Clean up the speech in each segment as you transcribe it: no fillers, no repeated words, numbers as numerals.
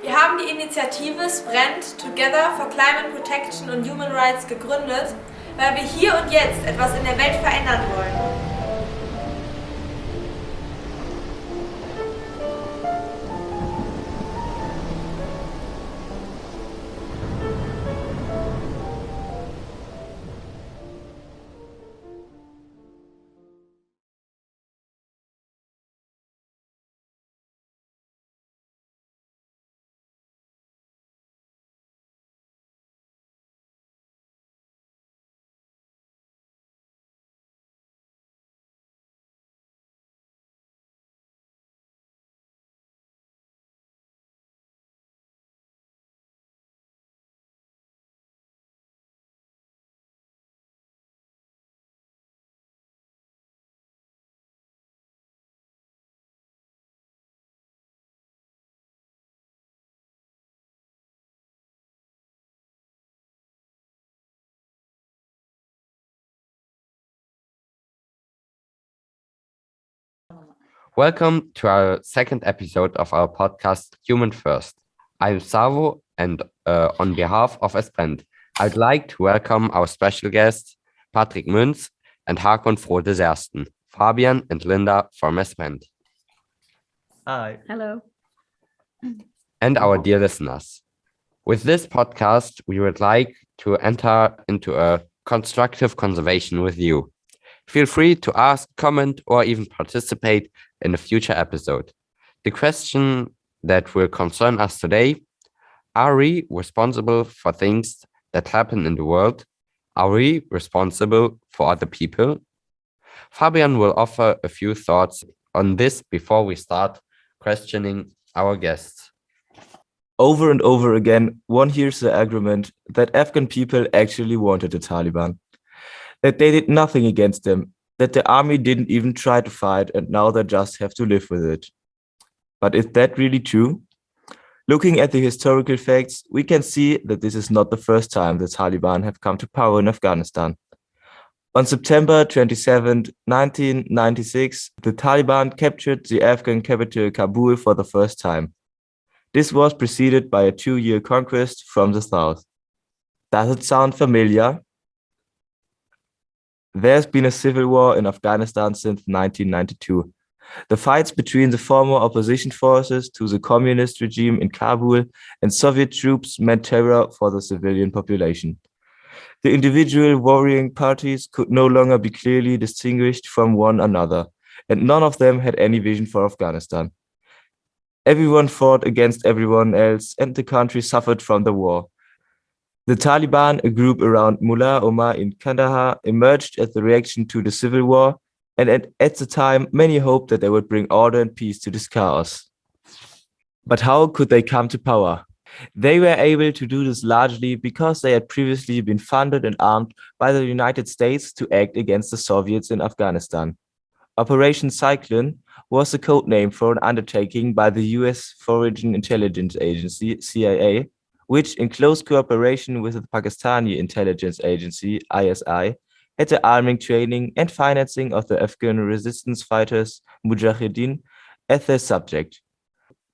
Wir haben die Initiative BRENT Together for Climate Protection und Human Rights gegründet, weil wir hier und jetzt etwas in der Welt verändern wollen. Welcome to our second episode of our podcast, Human First. I'm Savo, and on behalf of BRENT, I'd like to welcome our special guests, Patrick Münz and Hakon Frode Saersten, Fabian and Linda from BRENT. Hi. Hello. And our dear listeners. With this podcast, we would like to enter into a constructive conversation with you. Feel free to ask, comment, or even participate in a future episode. The question that will concern us today: are we responsible for things that happen in the world? Are we responsible for other people? Fabian will offer a few thoughts on this before we start questioning our guests. Over and over again, one hears the argument that Afghan people actually wanted the Taliban, that they did nothing against them, that the army didn't even try to fight and now they just have to live with it. But is that really true? Looking at the historical facts, we can see that this is not the first time the Taliban have come to power in Afghanistan. On September 27, 1996, the Taliban captured the Afghan capital Kabul for the first time. This was preceded by a 2-year conquest from the south. Does it sound familiar? There's been a civil war in Afghanistan since 1992. The fights between the former opposition forces to the communist regime in Kabul and Soviet troops meant terror for the civilian population. The individual warring parties could no longer be clearly distinguished from one another, and none of them had any vision for Afghanistan. Everyone fought against everyone else, and the country suffered from the war. The Taliban, a group around Mullah Omar in Kandahar, emerged as the reaction to the civil war, and at the time, many hoped that they would bring order and peace to this chaos. But how could they come to power? They were able to do this largely because they had previously been funded and armed by the United States to act against the Soviets in Afghanistan. Operation Cyclone was the code name for an undertaking by the US Foreign Intelligence Agency, CIA, which, in close cooperation with the Pakistani intelligence agency, ISI, had the arming, training, and financing of the Afghan resistance fighters, Mujahideen, as their subject.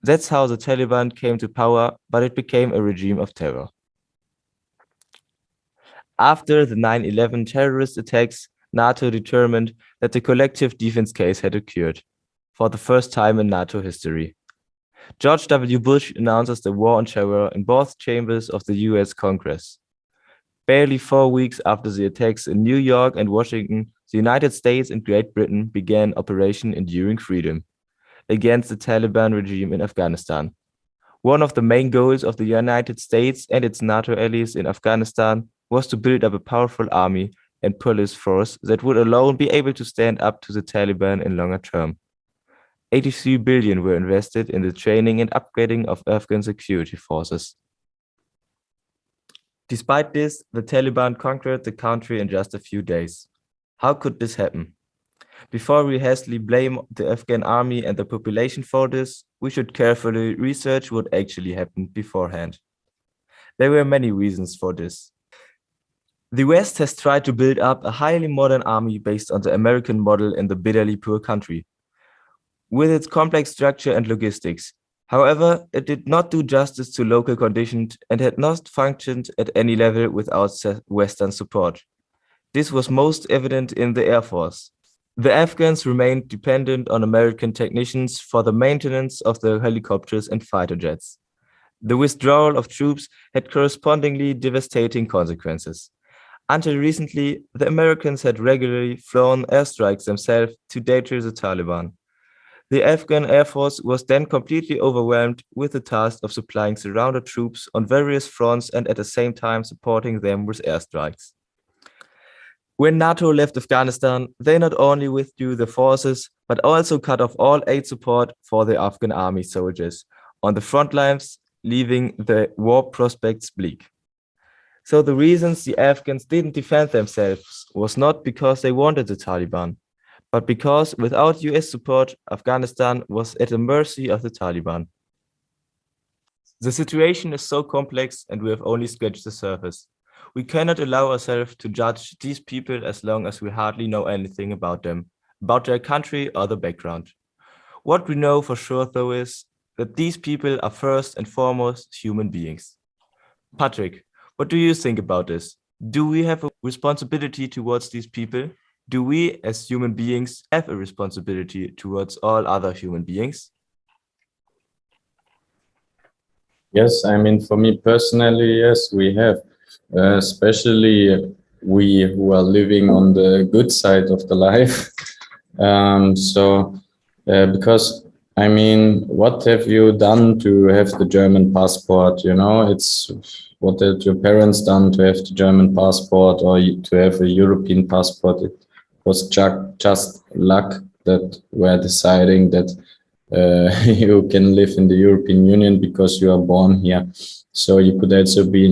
That's how the Taliban came to power, but it became a regime of terror. After the 9/11 terrorist attacks, NATO determined that the collective defense case had occurred, for the first time in NATO history. George W. Bush announces the war on terror in both chambers of the US Congress. Barely 4 weeks after the attacks in New York and Washington, the United States and Great Britain began Operation Enduring Freedom against the Taliban regime in Afghanistan. One of the main goals of the United States and its NATO allies in Afghanistan was to build up a powerful army and police force that would alone be able to stand up to the Taliban in longer term. 83 billion were invested in the training and upgrading of Afghan security forces. Despite this, the Taliban conquered the country in just a few days. How could this happen? Before we hastily blame the Afghan army and the population for this, we should carefully research what actually happened beforehand. There were many reasons for this. The West has tried to build up a highly modern army based on the American model in the bitterly poor country. With its complex structure and logistics, However, it did not do justice to local conditions and had not functioned at any level without Western support. This was most evident in the Air Force. The Afghans remained dependent on American technicians for the maintenance of their helicopters and fighter jets. The withdrawal of troops had correspondingly devastating consequences. Until recently, the Americans had regularly flown airstrikes themselves to deter the Taliban. The Afghan Air Force was then completely overwhelmed with the task of supplying surrounded troops on various fronts and at the same time supporting them with airstrikes. When NATO left Afghanistan, they not only withdrew the forces, but also cut off all aid support for the Afghan army soldiers on the front lines, leaving the war prospects bleak. So the reasons the Afghans didn't defend themselves was not because they wanted the Taliban, but because without US support, Afghanistan was at the mercy of the Taliban. The situation is so complex and we have only scratched the surface. We cannot allow ourselves to judge these people as long as we hardly know anything about them, about their country or the background. What we know for sure, though, is that these people are first and foremost human beings. Patrick, what do you think about this? Do we have a responsibility towards these people? Do we, as human beings, have a responsibility towards all other human beings? Yes, I mean, for me personally, yes, we have. Especially we who are living on the good side of the life. Because I mean, what have you done to have the German passport? You know, it's what had your parents done to have the German passport or to have a European passport? It was just luck that we're deciding that you can live in the European Union because you are born here. So you could also be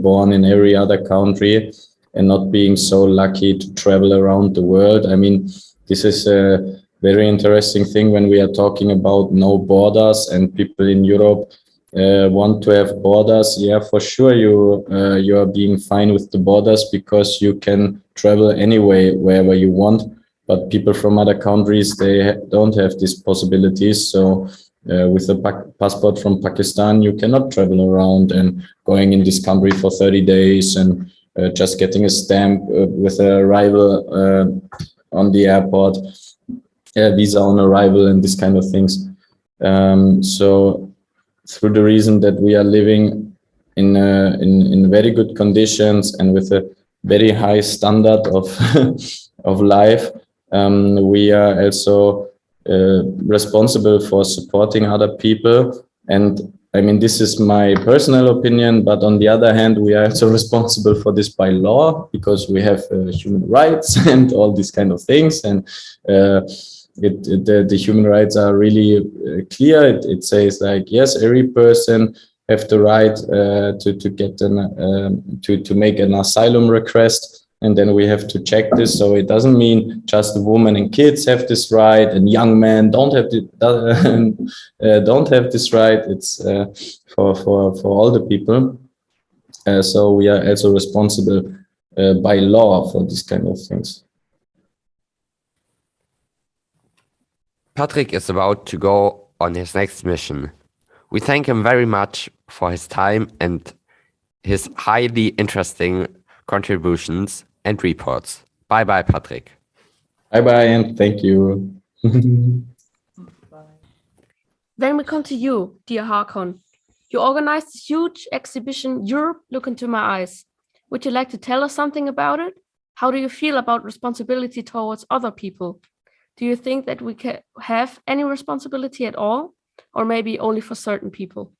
born in every other country and not being so lucky to travel around the world. I mean, this is a very interesting thing when we are talking about no borders and people in Europe want to have borders. Yeah, for sure you are being fine with the borders because you can travel anyway wherever you want. But people from other countries, they don't have these possibilities. So with a passport from Pakistan, you cannot travel around and going in this country for 30 days and just getting a stamp with an arrival on the airport, visa on arrival and this kind of things. So through the reason that we are living in very good conditions and with a very high standard of life, we are also responsible for supporting other people. And I mean, this is my personal opinion, but on the other hand, we are also responsible for this by law because we have human rights and all these kind of things. And the human rights are really clear. It says like, yes, every person have the right to get to make an asylum request. And then we have to check this. So it doesn't mean just the women and kids have this right and young men don't have this right. It's for all the people. So we are also responsible by law for these kind of things. Patrick is about to go on his next mission. We thank him very much for his time and his highly interesting contributions and reports. Bye-bye, Patrick. Bye-bye and thank you. Then we come to you, dear Hakon. You organized this huge exhibition, Europe, Look Into My Eyes. Would you like to tell us something about it? How do you feel about responsibility towards other people? Do you think that we can have any responsibility at all, or maybe only for certain people?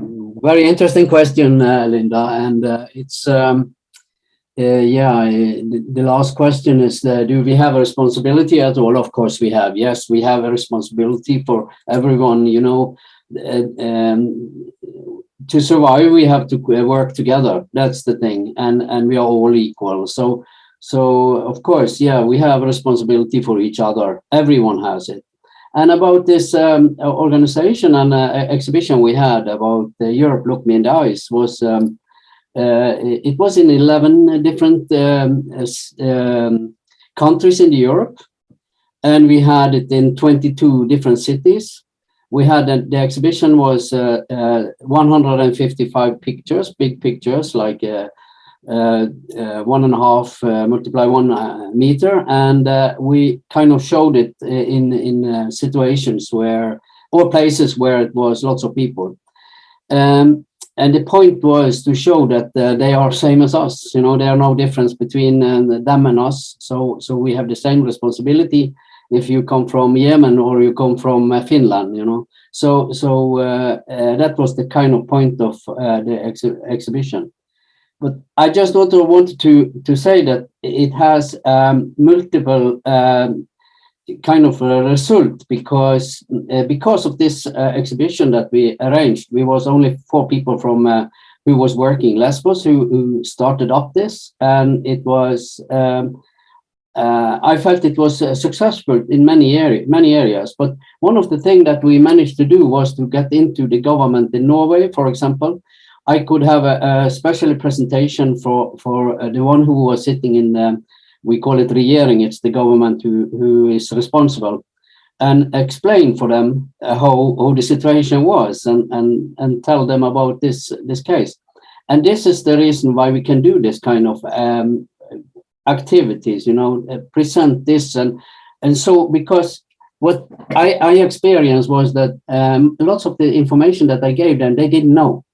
Very interesting question, Linda. And it's, the last question is, do we have a responsibility at all? Of course we have. Yes, we have a responsibility for everyone, you know. To survive, we have to work together. That's the thing. And we are all equal. So of course, yeah, we have a responsibility for each other. Everyone has it. And about this organization and exhibition we had about Europe Look Me in the Eyes was, it was in 11 different countries in Europe. and we had it in 22 different cities. We had the exhibition was 155 pictures, big pictures, like 1.5 multiply 1 meter, and we kind of showed it in situations where, or places where it was lots of people. And the point was to show that they are same as us. You know, there are no difference between them and us. So we have the same responsibility if you come from Yemen or you come from Finland. You know, so that was the kind of point of the exhibition. But I just also wanted to say that it has multiple kind of a result, because of this exhibition that we arranged. We was only 4 people from who was working Lesbos who started up this, and it was I felt it was successful in many areas. But one of the things that we managed to do was to get into the government in Norway, for example. I could have a special presentation for the one who was sitting in we call it regering, it's the government who is responsible, and explain for them how the situation was, and tell them about this case. And this is the reason why we can do this kind of activities, you know, present this, and so, because what I experienced was that lots of the information that I gave them, they didn't know.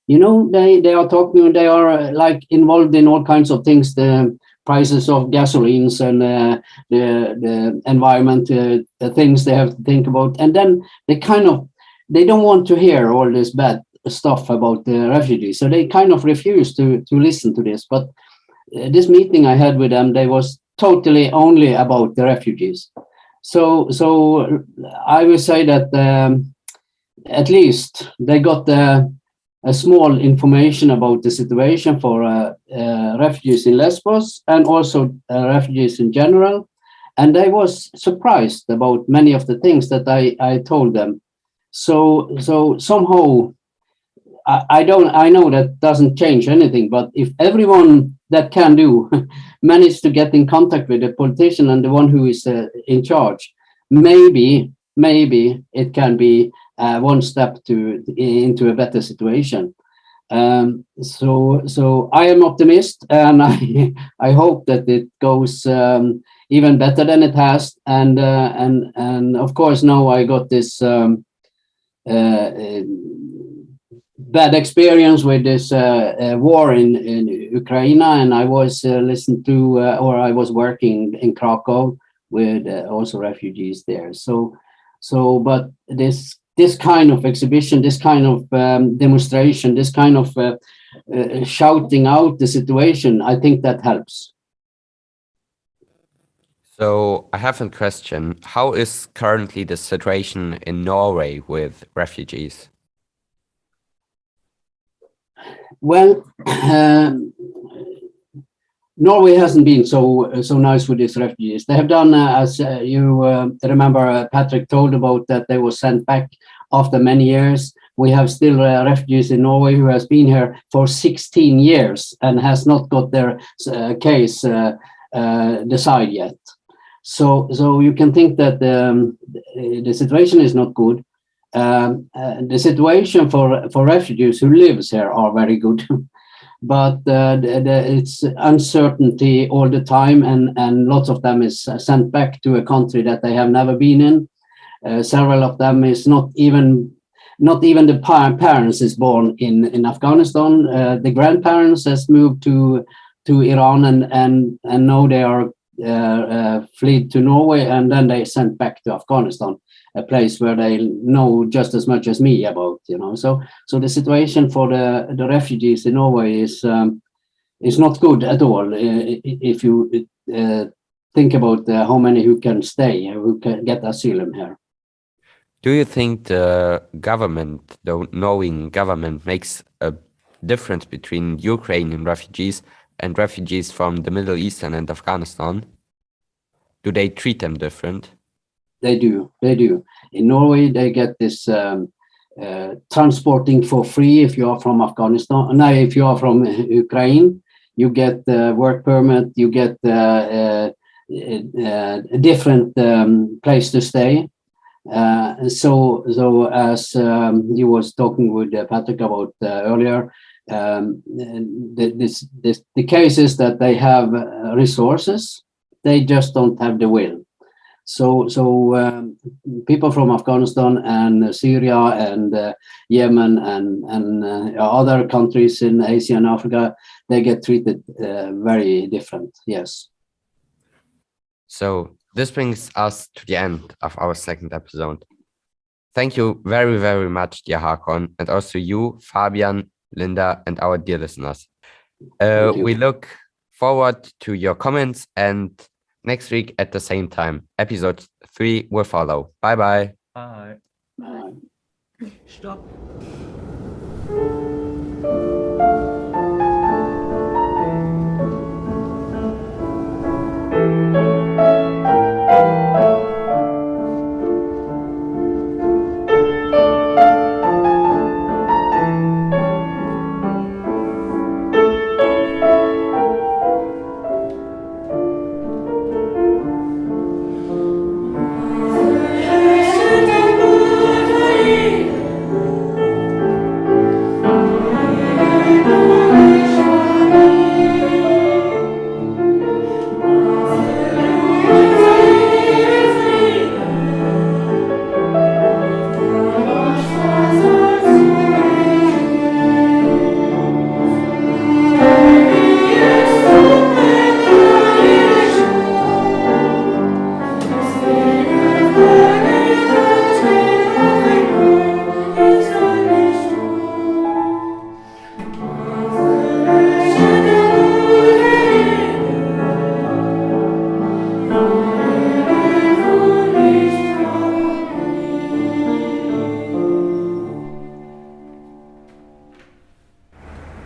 You know, they are talking, they are like involved in all kinds of things, the prices of gasolines and the environment, the things they have to think about. And then they don't want to hear all this bad stuff about the refugees. So they kind of refuse to listen to this. But this meeting I had with them, they was totally only about the refugees. So I will say that at least they got a small information about the situation for refugees in Lesbos, and also refugees in general. And I was surprised about many of the things that I told them. So somehow, I know that doesn't change anything, but if everyone that can do manage to get in contact with the politician and the one who is in charge, maybe it can be one step into a better situation. So I am optimist, and I hope that it goes even better than it has. And of course, now I got this bad experience with this war in Ukraine, and I was listening to, or I was working in Krakow with also refugees there. But this kind of exhibition, this kind of demonstration, this kind of shouting out the situation, I think that helps. So I have a question. How is currently the situation in Norway with refugees? Well, Norway hasn't been so nice with these refugees. They have done, as you remember, Patrick told about, that they were sent back after many years. We have still refugees in Norway who has been here for 16 years and has not got their case decided yet. So you can think that the situation is not good. The situation for refugees who lives here are very good. But it's uncertainty all the time, and lots of them is sent back to a country that they have never been in. Several of them is not even the parents is born in Afghanistan. The grandparents has moved to Iran, and now they are fled to Norway, and then they sent back to Afghanistan, a place where they know just as much as me about, you know. So the situation for the refugees in Norway is not good at all. If you think about how many who can stay, who can get asylum here. Do you think the government, the Norwegian government, makes a difference between Ukrainian refugees and refugees from the Middle East and Afghanistan? Do they treat them different? They do. In Norway, they get this transporting for free if you are from Afghanistan. No, if you are from Ukraine, you get work permit, you get a different place to stay. So as you was talking with Patrick about earlier, the case is that they have resources, they just don't have the will. So people from Afghanistan and Syria and Yemen and other countries in Asia and Africa, they get treated very different. Yes. So this brings us to the end of our second episode. Thank you very, very much, dear Hakon, and also you, Fabian, Linda, and our dear listeners. We look forward to your comments, and next week at the same time, episode 3 will follow. Bye-bye. Bye. Bye. Stop.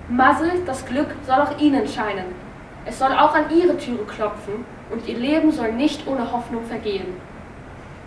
Masel, das Glück soll auch Ihnen scheinen. Es soll auch an Ihre Türe klopfen und Ihr Leben soll nicht ohne Hoffnung vergehen.